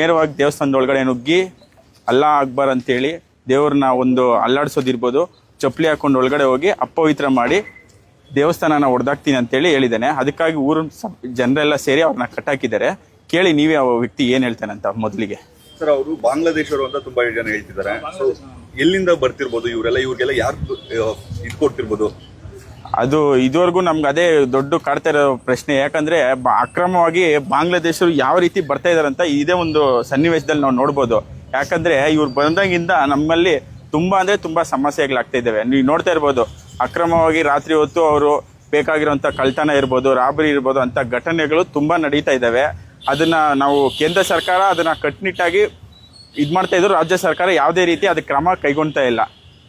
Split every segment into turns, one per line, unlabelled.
ನೇರವಾಗಿ ದೇವಸ್ಥಾನದ ಒಳಗಡೆ ನುಗ್ಗಿ ಅಲ್ಲಾ ಅಕ್ಬರ್ ಅಂತೇಳಿ ದೇವ್ರನ್ನ ಒಂದು ಅಲ್ಲಾಡ್ಸೋದಿರ್ಬೋದು, ಚಪ್ಪಲಿ ಹಾಕೊಂಡು ಒಳಗಡೆ ಹೋಗಿ ಅಪವಿತ್ರ ಮಾಡಿ ದೇವಸ್ಥಾನನ ಹೊಡೆದಾಕ್ತೀನಿ ಅಂತೇಳಿ ಹೇಳಿದ್ದಾನೆ. ಅದಕ್ಕಾಗಿ ಊರಿನ ಜನರೆಲ್ಲ ಸೇರಿ ಅವ್ರನ್ನ ಕಟ್ಟಾಕಿದ್ದಾರೆ. ಕೇಳಿ ನೀವೇ ಆ ವ್ಯಕ್ತಿ ಏನ್ ಹೇಳ್ತಾನೆ ಅಂತ. ಮೊದಲಿಗೆ
ಸರ್, ಅವರು ಬಾಂಗ್ಲಾದೇಶರು ಅಂತ ತುಂಬಾ ಜನ ಹೇಳ್ತಿದ್ದಾರೆ. ಸೊ ಎಲ್ಲಿಂದ ಬರ್ತಿರ್ಬೋದು ಇವರೆಲ್ಲ? ಇವ್ರಿಗೆಲ್ಲ ಯಾರು ಇದು ಕೊಡ್ತಿರ್ಬೋದು?
ಅದು ಇದುವರೆಗೂ ನಮ್ಗೆ ಅದೇ ದೊಡ್ಡ ಕಾಡ್ತಾ ಇರೋ ಪ್ರಶ್ನೆ. ಯಾಕಂದ್ರೆ ಅಕ್ರಮವಾಗಿ ಬಾಂಗ್ಲಾದೇಶರು ಯಾವ ರೀತಿ ಬರ್ತಾ ಇದಾರೆ ಅಂತ ಇದೇ ಒಂದು ಸನ್ನಿವೇಶದಲ್ಲಿ ನಾವು ನೋಡ್ಬೋದು. ಯಾಕಂದ್ರೆ ಇವ್ರು ಬಂದಾಗಿಂದ ನಮ್ಮಲ್ಲಿ ತುಂಬಾ ಸಮಸ್ಯೆಗಳಾಗ್ತಾ ಇದ್ದಾವೆ. ನೀವು ನೋಡ್ತಾ ಇರ್ಬೋದು, ಅಕ್ರಮವಾಗಿ ರಾತ್ರಿ ಹೊತ್ತು ಅವರು ಬೇಕಾಗಿರುವಂತ ಕಳ್ತನ ಇರ್ಬೋದು, ರಾಬರಿ ಇರ್ಬೋದು ಅಂತ ಘಟನೆಗಳು ತುಂಬಾ ನಡೀತಾ ಇದ್ದಾವೆ. ಅದನ್ನ ನಾವು ಕೇಂದ್ರ ಸರ್ಕಾರ ಅದನ್ನ ಕಟ್ಟುನಿಟ್ಟಾಗಿ ಇದ್ ಮಾಡ್ತಾ ಇದ್ರು. ರಾಜ್ಯ ಸರ್ಕಾರ ಯಾವುದೇ ರೀತಿ ಅದಕ್ಕೆ ಕ್ರಮ ಕೈಗೊಳ್ತಾ ಇಲ್ಲ.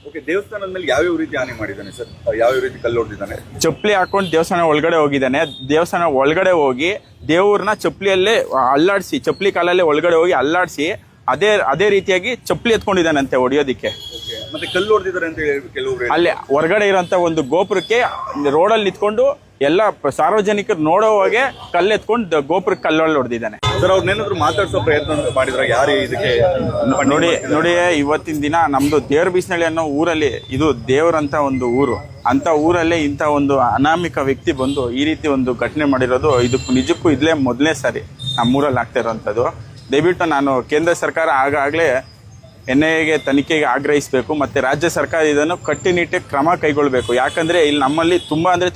ಓಕೆ, ದೇವಸ್ಥಾನದ ಮೇಲೆ ಯಾವ್ಯಾವ ರೀತಿ ಹಾನಿ ಮಾಡಿದ್ದಾನೆ ಸರ್? ಯಾವ್ಯಾವ ರೀತಿ ಕಲ್ಲು ಹೊಡೆದಿದ್ದಾನೆ?
ಚಪ್ಪಲಿ ಹಾಕೊಂಡು ದೇವಸ್ಥಾನ ಒಳಗಡೆ ಹೋಗಿದ್ದಾನೆ. ದೇವಸ್ಥಾನ ಒಳಗಡೆ ಹೋಗಿ ದೇವ್ರನ್ನ ಚಪ್ಪಲಿಯಲ್ಲೇ ಅಲ್ಲಾಡಿಸಿ, ಚಪ್ಪಲಿ ಕಾಲಲ್ಲೇ ಒಳಗಡೆ ಹೋಗಿ ಅಲ್ಲಾಡಿಸಿ ಅದೇ ರೀತಿಯಾಗಿ ಚಪ್ಪಲಿ ಎತ್ಕೊಂಡಿದ್ದಾನಂತೆ ಹೊಡಿಯೋದಿಕ್ಕೆ.
ಮತ್ತೆ ಕಲ್ಲು ಹೊಡೆದಿದ್ದಾರೆ ಅಂತ ಹೇಳಿ ಕೆಲವರು.
ಅಲ್ಲಿ ಹೊರಗಡೆ ಇರೋಂಥ ಒಂದು ಗೋಪುರಕ್ಕೆ ರೋಡಲ್ಲಿ ನಿಂತ್ಕೊಂಡು ಎಲ್ಲ ಸಾರ್ವಜನಿಕರು ನೋಡೋವಾಗೆ ಕಲ್ಲು ಎತ್ಕೊಂಡು ಗೋಪುರಕ್ಕೆ ಕಲ್ಲಲ್ಲಿ ಹೊಡೆದಿದ್ದಾನೆ.
ಸರ್, ಅವ್ರನ್ನೇನಾದ್ರು ಮಾತಾಡ್ಸೋ ಪ್ರಯತ್ನ ಮಾಡಿದ್ರ? ಯಾರು ಇದಕ್ಕೆ
ನೋಡಿ ಇವತ್ತಿನ ದಿನ ನಮ್ದು ದೇವ್ರ ಬೀಸನಹಳ್ಳಿ ಅನ್ನೋ ಊರಲ್ಲಿ, ಇದು ದೇವರಂತ ಒಂದು ಊರು, ಅಂತ ಊರಲ್ಲೇ ಇಂಥ ಒಂದು ಅನಾಮಿಕ ವ್ಯಕ್ತಿ ಬಂದು ಈ ರೀತಿ ಒಂದು ಘಟನೆ ಮಾಡಿರೋದು ಇದಕ್ಕೂ ನಿಜಕ್ಕೂ ಇದ್ಲೇ ಮೊದಲನೇ ಸಾರಿ ನಮ್ಮೂರಲ್ಲಿ ಆಗ್ತಾ ಇರೋವಂಥದ್ದು. ದಯವಿಟ್ಟು ನಾನು ಕೇಂದ್ರ ಸರ್ಕಾರ ಆಗಾಗಲೇ NIAಗೆ ತನಿಖೆಗೆ ಆಗ್ರಹಿಸಬೇಕು. ಮತ್ತು ರಾಜ್ಯ ಸರ್ಕಾರ ಇದನ್ನು ಕಟ್ಟುನಿಟ್ಟಾಗಿ ಕ್ರಮ ಕೈಗೊಳ್ಳಬೇಕು. ಯಾಕಂದರೆ ಇಲ್ಲಿ ನಮ್ಮಲ್ಲಿ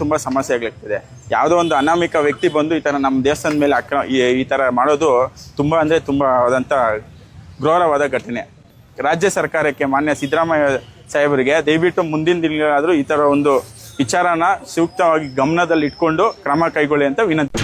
ತುಂಬ ಸಮಸ್ಯೆ ಆಗ್ಲಿಕ್ತಿದೆ. ಯಾವುದೋ ಒಂದು ಅನಾಮಿಕ ವ್ಯಕ್ತಿ ಬಂದು ಈ ಥರ ನಮ್ಮ ದೇವಸ್ಥಾನದ ಮೇಲೆ ಈ ಥರ ಮಾಡೋದು ತುಂಬ ಆದಂಥ ಘೋರವಾದ ಘಟನೆ. ರಾಜ್ಯ ಸರ್ಕಾರಕ್ಕೆ, ಮಾನ್ಯ ಸಿದ್ದರಾಮಯ್ಯ ಸಾಹೇಬರಿಗೆ ದಯವಿಟ್ಟು ಮುಂದಿನ ದಿನಗಳಾದರೂ ಈ ಥರ ಒಂದು ವಿಚಾರನ ಸೂಕ್ತವಾಗಿ ಗಮನದಲ್ಲಿ ಇಟ್ಕೊಂಡು ಕ್ರಮ ಕೈಗೊಳ್ಳಿ ಅಂತ ವಿನಂತಿ.